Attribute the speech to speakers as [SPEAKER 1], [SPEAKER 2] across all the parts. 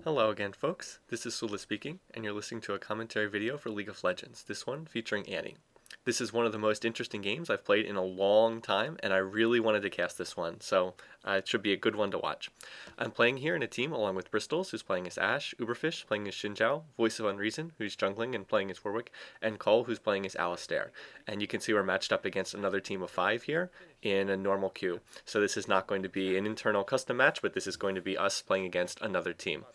[SPEAKER 1] Hello again, folks. This is Sula speaking, and you're listening to a commentary video for League of Legends, this one featuring Annie. This is one of the most interesting games I've played in a long time, and I really wanted to cast this one, so it should be a good one to watch. I'm playing here in a team along with Bristles, who's playing as Ashe, Uberfish, playing as Xinjiao, Voice of Unreason, who's jungling and playing as Warwick, and Cull, who's playing as Alistair. And you can see we're matched up against another team of 5 here in a normal queue. So this is not going to be an internal custom match, but this is going to be us playing against another team.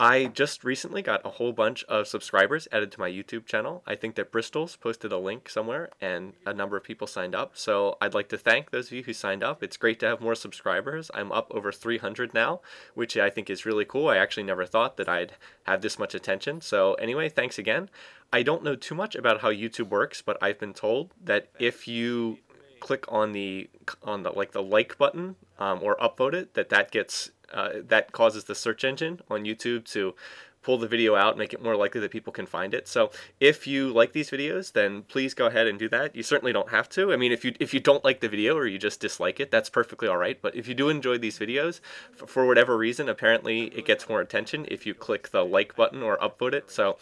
[SPEAKER 1] I just recently got a whole bunch of subscribers added to my YouTube channel. I think that Bristol's posted a link somewhere and a number of people signed up. So I'd like to thank those of you who signed up. It's great to have more subscribers. I'm up over 300 now, which I think is really cool. I actually never thought that I'd have this much attention. So anyway, thanks again. I don't know too much about how YouTube works, but I've been told that if you click on the like button or upvote it, that gets that causes the search engine on YouTube to pull the video out, make it more likely that people can find it. So if you like these videos, then please go ahead and do that. You certainly don't have to. I mean, if you don't like the video or you just dislike it, that's perfectly all right. But if you do enjoy these videos, for whatever reason, apparently it gets more attention if you click the like button or upvote it. So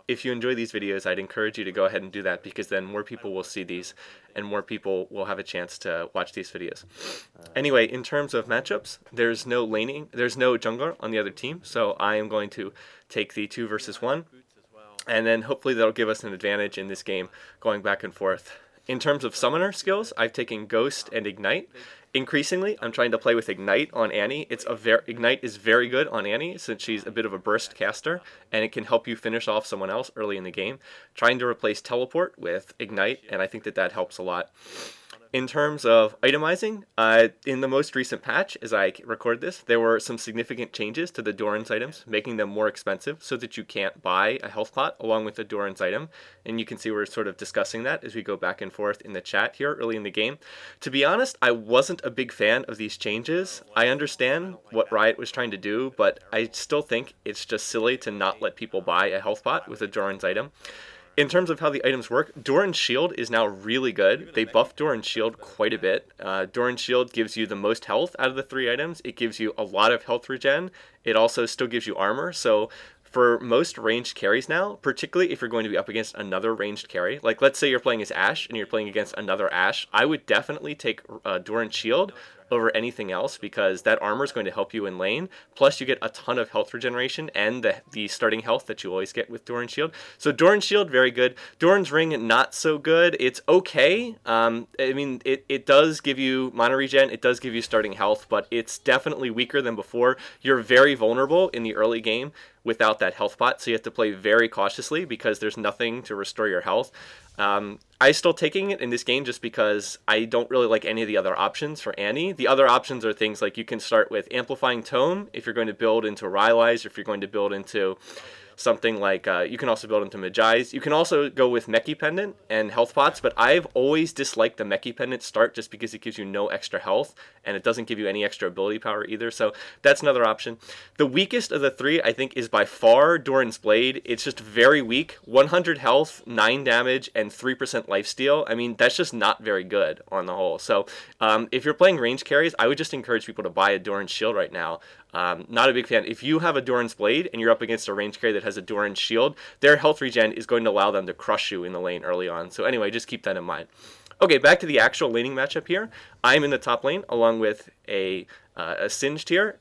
[SPEAKER 1] if you enjoy these videos, I'd encourage you to go ahead and do that, because then more people will see these and more people will have a chance to watch these videos. Anyway, in terms of matchups, there's no jungler on the other team, so I am going to take the 2 versus 1, and then hopefully that'll give us an advantage in this game going back and forth. In terms of summoner skills, I've taken Ghost and Ignite. Increasingly, I'm trying to play with Ignite on Annie. Ignite is very good on Annie since she's a bit of a burst caster, and it can help you finish off someone else early in the game. Trying to replace Teleport with Ignite, and I think that helps a lot. In terms of itemizing, in the most recent patch, as I record this, there were some significant changes to the Doran's items, making them more expensive so that you can't buy a health pot along with the Doran's item. And you can see we're sort of discussing that as we go back and forth in the chat here early in the game. To be honest, I wasn't a big fan of these changes. I understand what Riot was trying to do, but I still think it's just silly to not let people buy a health pot with a Doran's item. In terms of how the items work, Doran's Shield is now really good. They buffed Doran's Shield quite a bit. Doran's Shield gives you the most health out of the 3 items. It gives you a lot of health regen. It also still gives you armor. So for most ranged carries now, particularly if you're going to be up against another ranged carry, like let's say you're playing as Ashe and you're playing against another Ashe, I would definitely take Doran's Shield over anything else, because that armor is going to help you in lane. Plus, you get a ton of health regeneration and the starting health that you always get with Doran's Shield. So Doran's Shield, very good. Doran's Ring, not so good. It's okay. I mean, it does give you mana regen. It does give you starting health, but it's definitely weaker than before. You're very vulnerable in the early game without that health pot, so you have to play very cautiously because there's nothing to restore your health. I'm still taking it in this game just because I don't really like any of the other options for Annie. The other options are things like you can start with Amplifying Tome if you're going to build into Rylai's, or if you're going to build into something like, you can also build into Magi's. You can also go with Mechie Pendant and health pots, but I've always disliked the Mechie Pendant start just because it gives you no extra health, and it doesn't give you any extra ability power either, so that's another option. The weakest of the 3, I think, is by far Doran's Blade. It's just very weak. 100 health, 9 damage, and 3% lifesteal. I mean, that's just not very good on the whole. So if you're playing range carries, I would just encourage people to buy a Doran's Shield right now. Not a big fan. If you have a Doran's Blade and you're up against a range carry that has a Doran's Shield, their health regen is going to allow them to crush you in the lane early on. So anyway, just keep that in mind. Okay, back to the actual laning matchup here. I'm in the top lane along with a Singed here,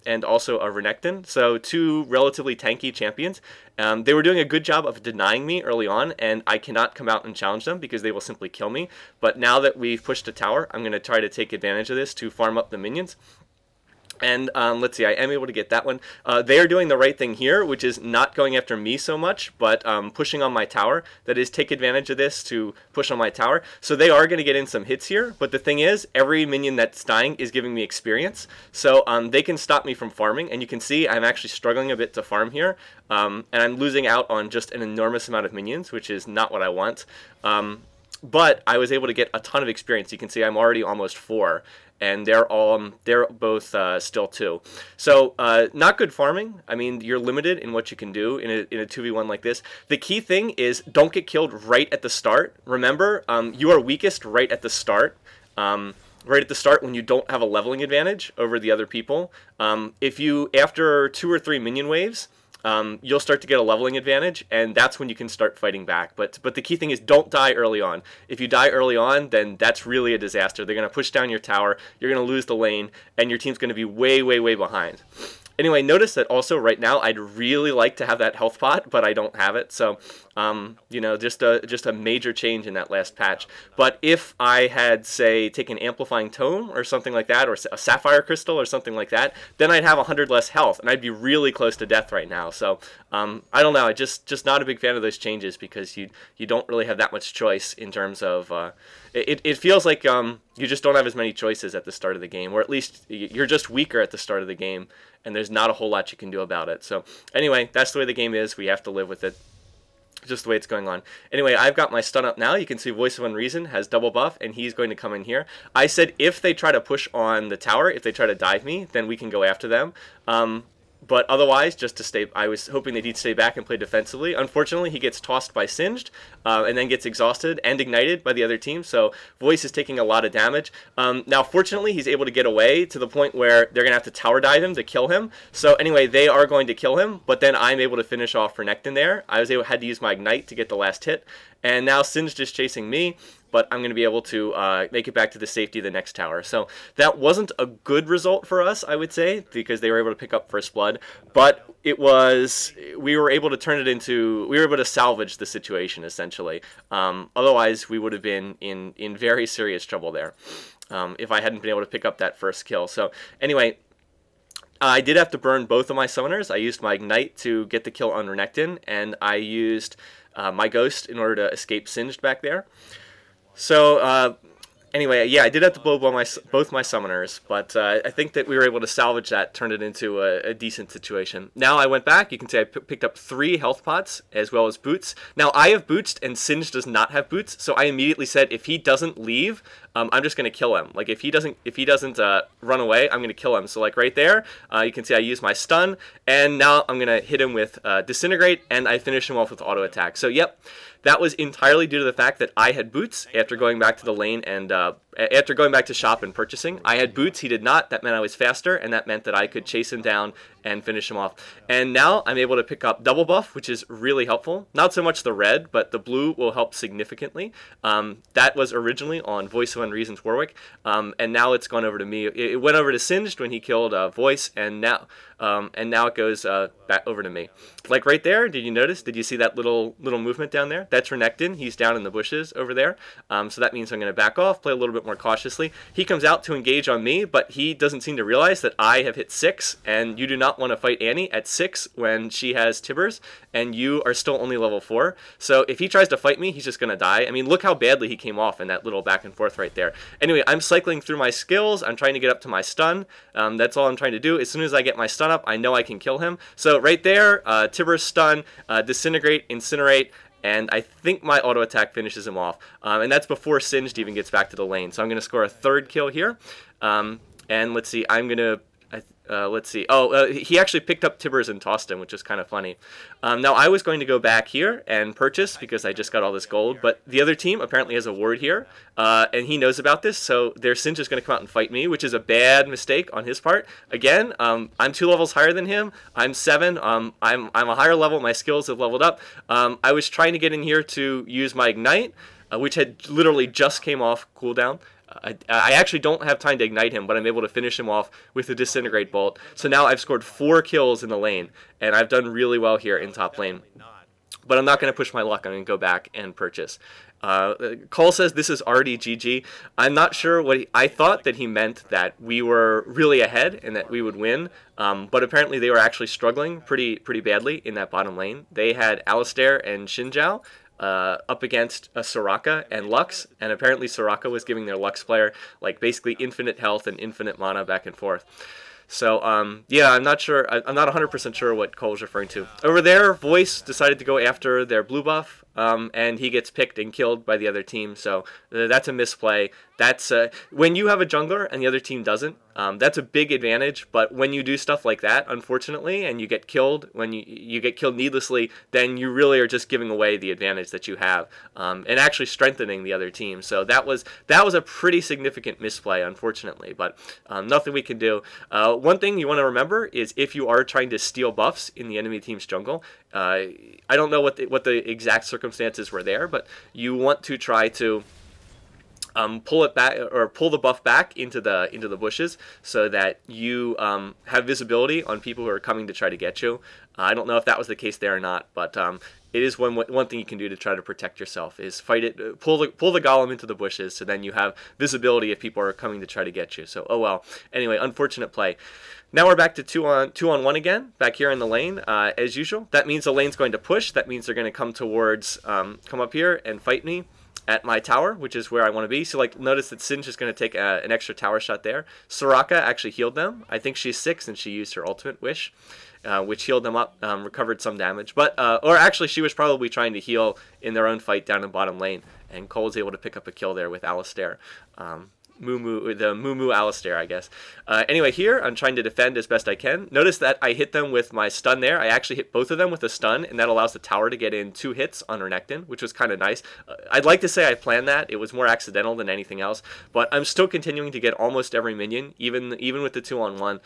[SPEAKER 1] and also a Renekton. So 2 relatively tanky champions. They were doing a good job of denying me early on, and I cannot come out and challenge them because they will simply kill me. But now that we've pushed a tower, I'm going to try to take advantage of this to farm up the minions. And let's see, I am able to get that one. They are doing the right thing here, which is not going after me so much, but pushing on my tower. That is, take advantage of this to push on my tower. So they are going to get in some hits here, but the thing is, every minion that's dying is giving me experience. So they can stop me from farming, and you can see I'm actually struggling a bit to farm here. And I'm losing out on just an enormous amount of minions, which is not what I want. But I was able to get a ton of experience. You can see I'm already almost 4. And they're both still 2. So not good farming. I mean, you're limited in what you can do in a 2v1 like this. The key thing is don't get killed right at the start. Remember, you are weakest right at the start. right at the start when you don't have a leveling advantage over the other people. If you, after 2 or 3 minion waves, you'll start to get a leveling advantage, and that's when you can start fighting back. But the key thing is don't die early on. If you die early on, then that's really a disaster. They're going to push down your tower, you're going to lose the lane, and your team's going to be way, way, way behind. Anyway, notice that also right now I'd really like to have that health pot, but I don't have it. So, you know, just a major change in that last patch. But if I had, say, taken Amplifying Tome or something like that, or a Sapphire Crystal or something like that, then I'd have 100 less health, and I'd be really close to death right now. So, I don't know. I just not a big fan of those changes because you don't really have that much choice in terms of. It feels like you just don't have as many choices at the start of the game, or at least you're just weaker at the start of the game, and there's not a whole lot you can do about it. So anyway, that's the way the game is. We have to live with it. Just the way it's going on. Anyway, I've got my stun up now. You can see Voice of Unreason has double buff, and he's going to come in here. I said if they try to push on the tower, if they try to dive me, then we can go after them. But otherwise, just to stay, I was hoping that he'd stay back and play defensively. Unfortunately, he gets tossed by Singed, and then gets exhausted and ignited by the other team, so Voice is taking a lot of damage. Now, fortunately, he's able to get away to the point where they're going to have to tower dive him to kill him. So anyway, they are going to kill him, but then I'm able to finish off Renekton there. I had to use my Ignite to get the last hit, and now Singed is chasing me, but I'm going to be able to make it back to the safety of the next tower. So that wasn't a good result for us, I would say, because they were able to pick up First Blood, but we were able to turn it into, we were able to salvage the situation, essentially. Otherwise, we would have been in very serious trouble there if I hadn't been able to pick up that first kill. So anyway, I did have to burn both of my summoners. I used my Ignite to get the kill on Renekton, and I used my Ghost in order to escape Singed back there. So, anyway, yeah, I did have to blow both my summoners, but I think that we were able to salvage that, turn it into a decent situation. Now I went back. You can see I picked up 3 health pots as well as boots. Now I have boots and Singed does not have boots, so I immediately said if he doesn't leave, I'm just going to kill him. Like if he doesn't run away, I'm going to kill him. So like right there, you can see I use my stun, and now I'm going to hit him with Disintegrate, and I finish him off with auto attack. So yep. That was entirely due to the fact that I had boots after going back to the lane and after going back to shop and purchasing. I had boots, he did not. That meant I was faster, and that meant that I could chase him down and finish him off. And now I'm able to pick up double buff, which is really helpful. Not so much the red, but the blue will help significantly. That was originally on Voice of Unreason's Warwick, and now it's gone over to me. It went over to Singed when he killed Voice, and now it goes back over to me. Like right there, did you notice? Did you see that little movement down there? That's Renekton. He's down in the bushes over there. So that means I'm going to back off, play a little bit more cautiously. He comes out to engage on me, but he doesn't seem to realize that I have hit 6, and you do not want to fight Annie at 6 when she has Tibbers, and you are still only level 4. So if he tries to fight me, he's just going to die. I mean, look how badly he came off in that little back and forth right there. Anyway, I'm cycling through my skills. I'm trying to get up to my stun. That's all I'm trying to do. As soon as I get my stun up, I know I can kill him. So right there, Tibbers stun, Disintegrate, Incinerate, and I think my auto attack finishes him off. And that's before Singed even gets back to the lane. So I'm going to score a 3rd kill here. And let's see, I'm going to... let's see. Oh, he actually picked up Tibbers and tossed him, which is kind of funny. Now, I was going to go back here and purchase because I just got all this gold, but the other team apparently has a ward here, and he knows about this, so their Singed is going to come out and fight me, which is a bad mistake on his part. Again, I'm 2 levels higher than him. I'm 7. I'm a higher level. My skills have leveled up. I was trying to get in here to use my Ignite, which had literally just came off cooldown. I actually don't have time to ignite him, but I'm able to finish him off with the Disintegrate Bolt. So now I've scored 4 kills in the lane, and I've done really well here in top lane. But I'm not going to push my luck. I'm going to go back and purchase. Cole says this is already GG. I'm not sure what I thought that he meant that we were really ahead and that we would win, but apparently they were actually struggling pretty badly in that bottom lane. They had Alistair and Xinjiao up against a Soraka and Lux, and apparently Soraka was giving their Lux player like basically infinite health and infinite mana back and forth. So yeah, I'm not sure. I'm not 100% sure what Cole's referring to. Over there, Voice decided to go after their blue buff. and he gets picked and killed by the other team. So that's a misplay. That's when you have a jungler and the other team doesn't. That's a big advantage. But when you do stuff like that, unfortunately, and you get killed, when you get killed needlessly, then you really are just giving away the advantage that you have, and actually strengthening the other team. So that was a pretty significant misplay, unfortunately. But nothing we can do. One thing you want to remember is if you are trying to steal buffs in the enemy team's jungle, I don't know what the exact circumstances were there, but you want to try to pull it back, or pull the buff back into the bushes, so that you have visibility on people who are coming to try to get you. I don't know if that was the case there or not, but it is one thing you can do to try to protect yourself, is fight it, pull the golem into the bushes, so then you have visibility if people are coming to try to get you. So oh well. Anyway, unfortunate play. Now we're back to two on one again, back here in the lane, as usual. That means the lane's going to push. That means they're going to come towards, come up here and fight me at my tower, which is where I want to be. So like, notice that Singe is going to take an extra tower shot there. Soraka actually healed them. I think she's 6 and she used her ultimate wish, which healed them up, recovered some damage. But or actually, she was probably trying to heal in their own fight down in bottom lane, and Cole was able to pick up a kill there with Alistair. The Moo Alistair, I guess. Anyway, here I'm trying to defend as best I can. Notice that I hit them with my stun there. I actually hit both of them with a stun, and that allows the tower to get in 2 hits on Renekton, which was kind of nice. I'd like to say I planned that. It was more accidental than anything else, but I'm still continuing to get almost every minion, even with the 2-on-1.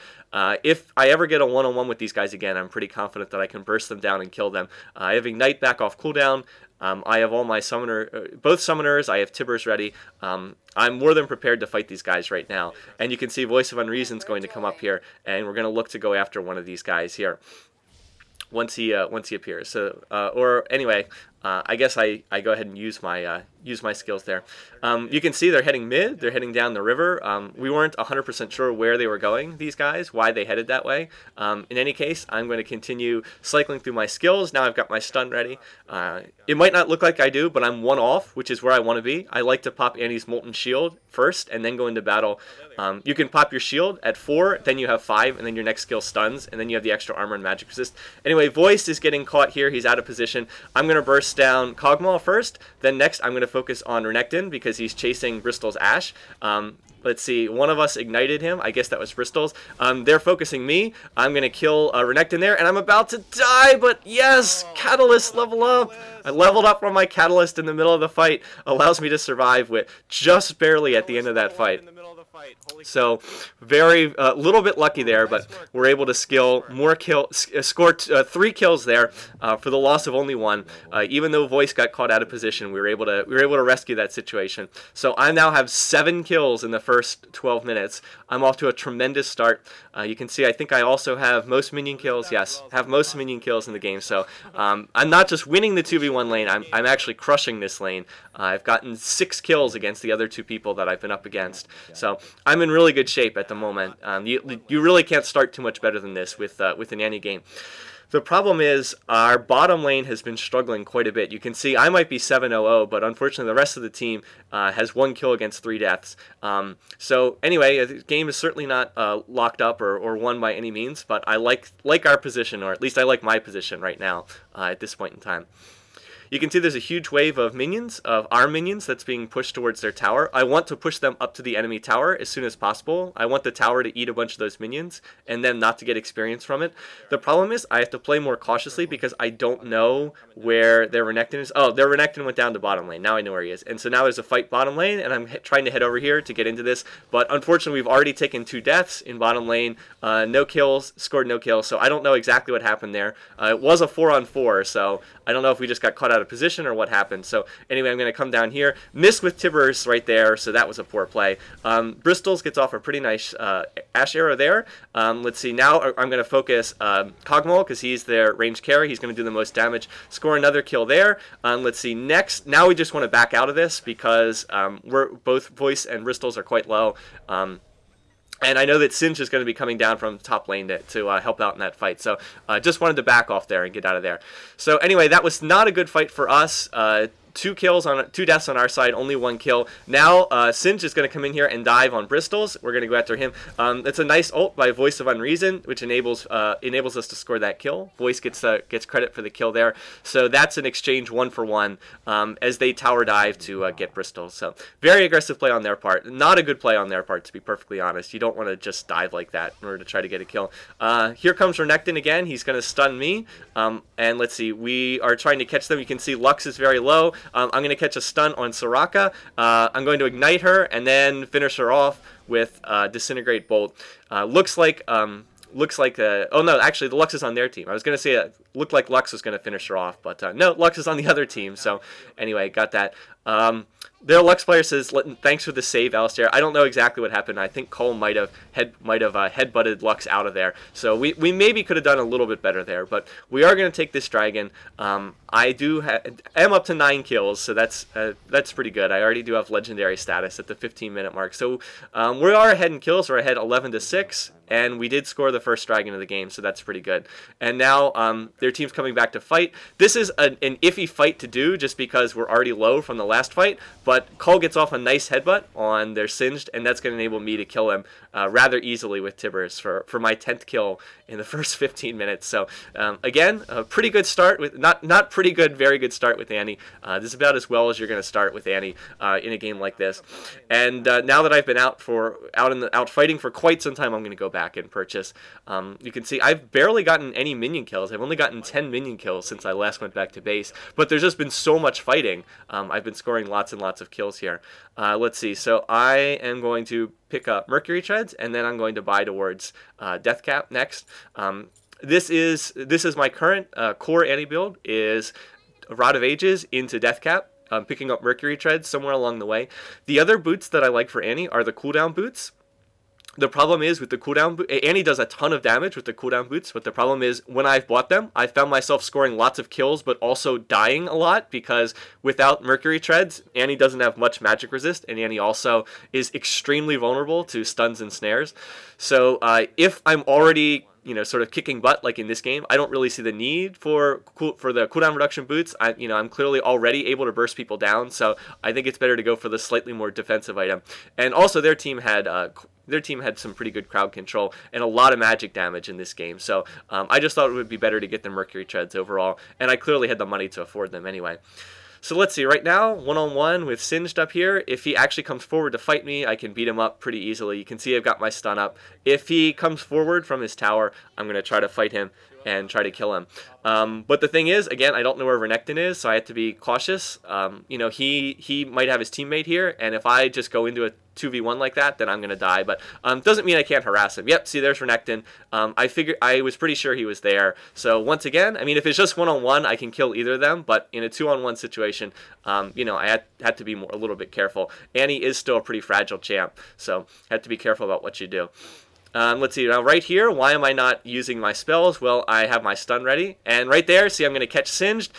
[SPEAKER 1] If I ever get a 1-on-1 with these guys again, I'm pretty confident that I can burst them down and kill them. I have Ignite back off cooldown. I have all my both summoners. I have Tibbers ready. I'm more than prepared to fight these guys right now. And you can see Voice of Unreason is going to come up here, and we're going to look to go after one of these guys here once he appears. So or anyway, I guess I go ahead and use my skills there. You can see they're heading mid. They're heading down the river. We weren't 100% sure where they were going, these guys, why they headed that way. In any case, I'm going to continue cycling through my skills. Now I've got my stun ready. It might not look like I do, but I'm 1 off, which is where I want to be. I like to pop Annie's Molten Shield first and then go into battle. You can pop your shield at 4, then you have 5, and then your next skill stuns, and then you have the extra armor and magic resist. Anyway, Voice is getting caught here. He's out of position. I'm going to burst down Kog'Maw first. Then next, I'm going to focus on Renekton because he's chasing Bristol's Ash. Let's see, one of us ignited him. I guess that was Bristol's. They're focusing me. I'm going to kill Renekton there, and I'm about to die, but yes, Catalyst level up. I leveled up from my Catalyst in the middle of the fight. Allows me to survive with just barely at the end of that fight. So very little bit lucky there, but we're able to score 3 kills there for the loss of only 1. Even though Voice got caught out of position, we were able to rescue that situation. So I now have 7 kills in the first 12 minutes. I'm off to a tremendous start. You can see I think I also have most minion kills. Yes, have most minion kills in the game. So I'm not just winning the 2v1 lane. I'm actually crushing this lane. I've gotten 6 kills against the other 2 people that I've been up against. So I'm in really good shape at the moment. You really can't start too much better than this with an Annie game. The problem is our bottom lane has been struggling quite a bit. You can see I might be 7-0-0, but unfortunately the rest of the team has 1 kill against 3 deaths. So anyway, the game is certainly not locked up or won by any means, but I like our position, or at least I like my position right now at this point in time. You can see there's a huge wave of minions, of our minions, that's being pushed towards their tower. I want to push them up to the enemy tower as soon as possible. I want the tower to eat a bunch of those minions and then not to get experience from it. The problem is I have to play more cautiously because I don't know where their Renekton is. Oh, their Renekton went down to bottom lane. Now I know where he is. And so now there's a fight bottom lane, and I'm trying to head over here to get into this. But unfortunately, we've already taken 2 deaths in bottom lane. No kills, scored no kills. So I don't know exactly what happened there. It was a 4-on-4, so I don't know if we just got caught out of position or what happened. So anyway, I'm going to come down here. Missed with Tibbers right there, so that was a poor play. Bristol's gets off a pretty nice Ash arrow there. Let's see, now I'm going to focus Kog'Maw because he's their ranged carry. He's going to do the most damage. Score another kill there. Let's see, next, now we just want to back out of this because we're both Voice and Bristol's are quite low. And I know that Singe is going to be coming down from top lane to help out in that fight. So just wanted to back off there and get out of there. So anyway, that was not a good fight for us. 2 deaths on our side, only 1 kill. Now Singe is going to come in here and dive on Bristol's. We're going to go after him. It's a nice ult by Voice of Unreason, which enables us to score that kill. Voice gets credit for the kill there. So that's an exchange 1-for-1 as they tower dive to get Bristol. So very aggressive play on their part. Not a good play on their part, to be perfectly honest. You don't want to just dive like that in order to try to get a kill. Here comes Renekton again. He's going to stun me. And let's see. We are trying to catch them. You can see Lux is very low. I'm going to catch a stun on Soraka. I'm going to ignite her and then finish her off with Disintegrate Bolt. Looks like oh no, actually the Lux is on their team. I was going to say it looked like Lux was going to finish her off, but no, Lux is on the other team. So anyway, got that. Their Lux player says, "Thanks for the save, Alistair." I don't know exactly what happened. I think Cole might have headbutted Lux out of there. So we maybe could have done a little bit better there. But we are going to take this dragon. I am up to 9 kills, so that's pretty good. I already do have legendary status at the 15-minute mark. So we are ahead in kills. We're ahead 11-6. And we did score the first dragon of the game, so that's pretty good. And now their team's coming back to fight. This is an iffy fight to do just because we're already low from the last fight, but Cole gets off a nice headbutt on their Singed, and that's going to enable me to kill him rather easily with Tibbers for my 10th kill in the first 15 minutes. So again, a pretty good start with not pretty good, very good start with Annie. This is about as well as you're going to start with Annie in a game like this. And now that I've been out fighting for quite some time, I'm going to go back and purchase. You can see I've barely gotten any minion kills. I've only gotten 10 minion kills since I last went back to base, but there's just been so much fighting. I've been scoring lots and lots of kills here. Let's see. So I am going to pick up Mercury Treads, and then I'm going to buy towards Deathcap next. This is my current core Annie build is Rod of Ages into Deathcap. I'm picking up Mercury Treads somewhere along the way. The other boots that I like for Annie are the cooldown boots. The problem is with the cooldown, Annie does a ton of damage with the cooldown boots, but the problem is when I've bought them, I found myself scoring lots of kills, but also dying a lot because without Mercury Treads, Annie doesn't have much magic resist, and Annie also is extremely vulnerable to stuns and snares. So if I'm already sort of kicking butt like in this game, I don't really see the need for the cooldown reduction boots. I'm clearly already able to burst people down, so I think it's better to go for the slightly more defensive item. And also their team had some pretty good crowd control and a lot of magic damage in this game, so I just thought it would be better to get the Mercury Treads overall, and I clearly had the money to afford them anyway. So let's see, right now, one-on-one with Singed up here. If he actually comes forward to fight me, I can beat him up pretty easily. You can see I've got my stun up. If he comes forward from his tower, I'm going to try to fight him and try to kill him. But the thing is, again, I don't know where Renekton is, so I have to be cautious. He might have his teammate here, and if I just go into a 2v1 like that, then I'm going to die. But doesn't mean I can't harass him. Yep, see, there's Renekton. I was pretty sure he was there. So once again, I mean, if it's just one-on-one, I can kill either of them. But in a 2-on-1 situation, I had to be a little bit careful. Annie is still a pretty fragile champ, so I have to be careful about what you do. Let's see, now right here, why am I not using my spells? Well, I have my stun ready, and right there, see, I'm going to catch Singed,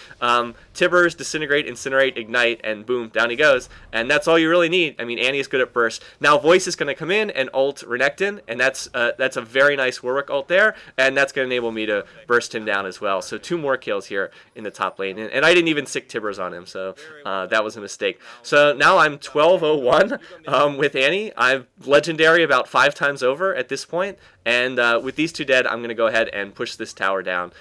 [SPEAKER 1] Tibbers, Disintegrate, Incinerate, Ignite, and boom, down he goes. And that's all you really need. I mean, Annie is good at burst. Now Voice is going to come in and ult Renekton, and that's a very nice Warwick ult there, and that's going to enable me to burst him down as well. So 2 more kills here in the top lane, and I didn't even sick Tibbers on him, so that was a mistake. So now I'm 12-0-1 with Annie. I'm legendary about 5 times over at this point, and with these 2 dead, I'm going to go ahead and push this tower down.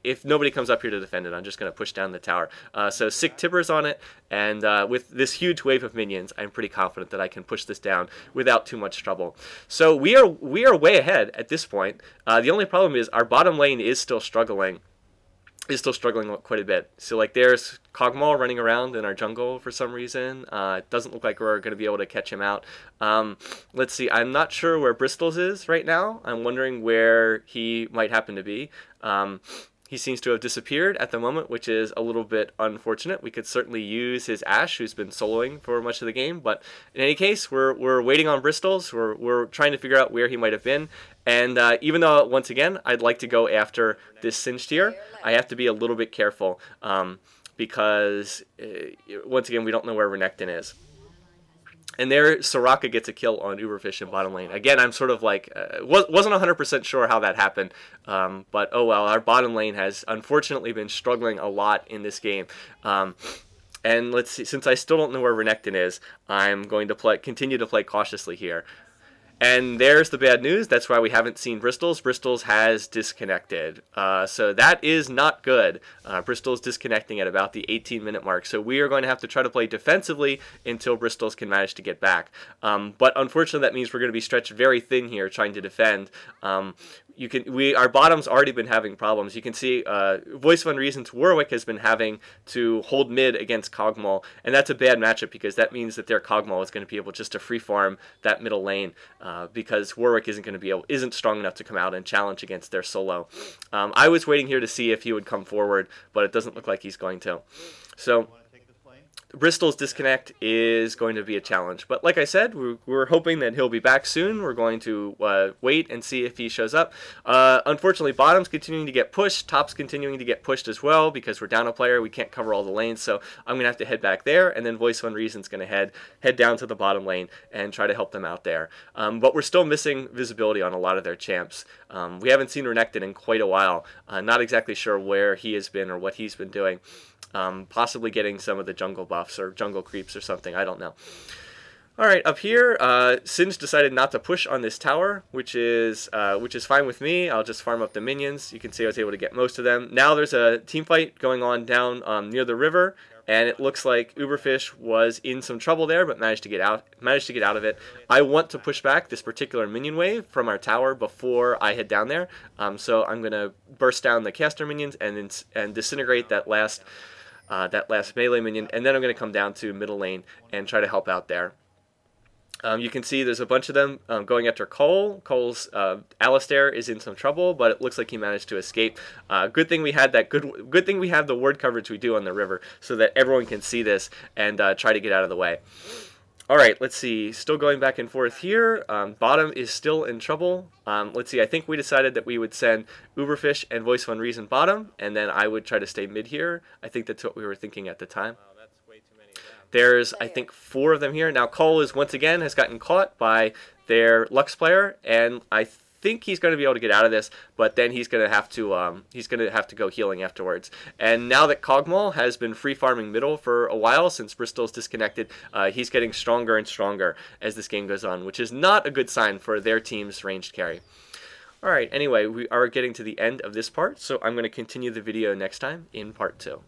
[SPEAKER 1] If nobody comes up here to defend it, I'm just going to push down the tower. So sick Tibbers on it, and with this huge wave of minions, I'm pretty confident that I can push this down without too much trouble. So we are way ahead at this point. The only problem is our bottom lane is still struggling. Quite a bit. So like there's Kog'Maw running around in our jungle for some reason. It doesn't look like we're going to be able to catch him out. Let's see, I'm not sure where Bristol's is right now. I'm wondering where he might happen to be. He seems to have disappeared at the moment, which is a little bit unfortunate. We could certainly use his Ashe, who's been soloing for much of the game. But in any case, we're waiting on Bristol's. We're trying to figure out where he might have been. And even though, once again, I'd like to go after this Singed here, I have to be a little bit careful because, once again, we don't know where Renekton is. And there, Soraka gets a kill on Uberfish in bottom lane. Again, I'm sort of like, wasn't 100% sure how that happened, but oh well, our bottom lane has unfortunately been struggling a lot in this game. And let's see, since I still don't know where Renekton is, I'm going to continue to play cautiously here. And there's the bad news. That's why we haven't seen Bristol's. Bristol's has disconnected. So that is not good. Bristol's disconnecting at about the 18-minute mark. So we are going to have to try to play defensively until Bristol's can manage to get back. But unfortunately, that means we're going to be stretched very thin here trying to defend. Our bottom's already been having problems. You can see Voice of Unreason's Warwick has been having to hold mid against Kog'Maw, and that's a bad matchup because that means that their Kog'Maw is going to be able just to free farm that middle lane because Warwick isn't strong enough to come out and challenge against their solo. I was waiting here to see if he would come forward, but it doesn't look like he's going to. So Bristol's disconnect is going to be a challenge. But like I said, we're hoping that he'll be back soon. We're going to wait and see if he shows up. Unfortunately, bottom's continuing to get pushed. Top's continuing to get pushed as well because we're down a player. We can't cover all the lanes, so I'm going to have to head back there. And then Voice of Unreason's going to head down to the bottom lane and try to help them out there. But we're still missing visibility on a lot of their champs. We haven't seen Renekton in quite a while. Not exactly sure where he has been or what he's been doing. Possibly getting some of the jungle buffs or jungle creeps or something. I don't know. Alright, up here, Singe decided not to push on this tower, which is fine with me. I'll just farm up the minions. You can see I was able to get most of them. Now there's a team fight going on down near the river, and it looks like Uberfish was in some trouble there, but managed to get out of it. I want to push back this particular minion wave from our tower before I head down there. So I'm going to burst down the caster minions and disintegrate that last melee minion, and then I'm going to come down to middle lane and try to help out there. You can see there's a bunch of them going after Cole. Cole's Alistair is in some trouble, but it looks like he managed to escape. Good thing we had good thing we have the ward coverage we do on the river, so that everyone can see this and try to get out of the way. All right, let's see. Still going back and forth here. Bottom is still in trouble. Let's see. I think we decided that we would send Uberfish and Voice of Unreason bottom, and then I would try to stay mid here. I think that's what we were thinking at the time. There's, I think, 4 of them here. Now, Cole once again has gotten caught by their Lux player, and I think he's going to be able to get out of this, but then he's going to have to go healing afterwards. And now that Kog'Maw has been free farming middle for a while since Bristol's disconnected, he's getting stronger and stronger as this game goes on, which is not a good sign for their team's ranged carry. Alright, anyway, we are getting to the end of this part, so I'm going to continue the video next time in part 2.